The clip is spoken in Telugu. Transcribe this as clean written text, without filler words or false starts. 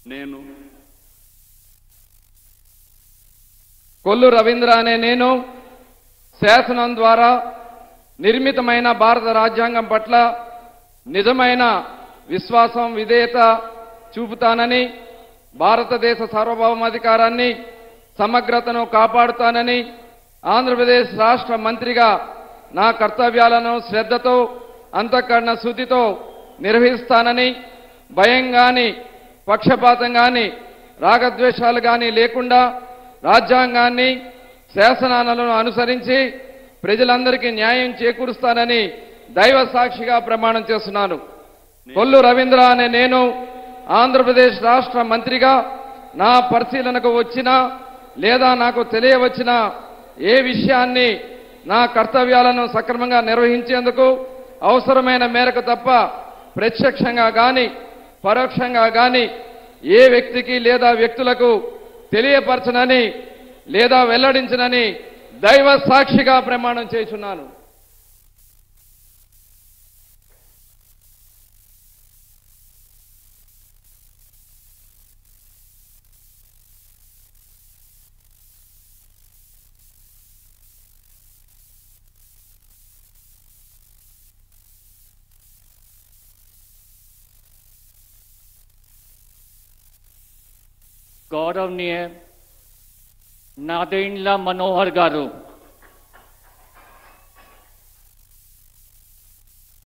నేను కొల్లు రవీంద్ర అనే నేను శాసనం ద్వారా నిర్మితమైన భారత రాజ్యాంగం పట్ల నిజమైన విశ్వాసం విధేయత చూపుతానని, భారతదేశ సార్వభౌమాధికారాన్ని సమగ్రతను కాపాడుతానని, ఆంధ్రప్రదేశ్ రాష్ట్ర మంత్రిగా నా కర్తవ్యాలను శ్రద్ధతో అంతఃకరణ శుద్ధితో నిర్వహిస్తానని, భయం గాని పక్షపాతం గాని రాగద్వేషాలు గాని లేకుండా రాజ్యాంగాన్ని శాసనాలను అనుసరించి ప్రజలందరికీ న్యాయం చేకూరుస్తానని దైవ సాక్షిగా ప్రమాణం చేస్తున్నాను. కొల్లు రవీంద్ర అనే నేను ఆంధ్రప్రదేశ్ రాష్ట్ర మంత్రిగా నా పరిశీలనకు వచ్చినా లేదా నాకు తెలియవచ్చిన ఏ విషయాన్ని నా కర్తవ్యాలను సక్రమంగా నిర్వహించేందుకు అవసరమైన మేరకు తప్ప ప్రత్యక్షంగా గాని పరోక్షంగా గాని ఏ వ్యక్తికి లేదా వ్యక్తులకు తెలియపరచనని లేదా వెల్లడించనని దైవ సాక్షిగా ప్రమాణం చేస్తున్నాను. गौरवनीय नादेंड्ला मनोहर गारू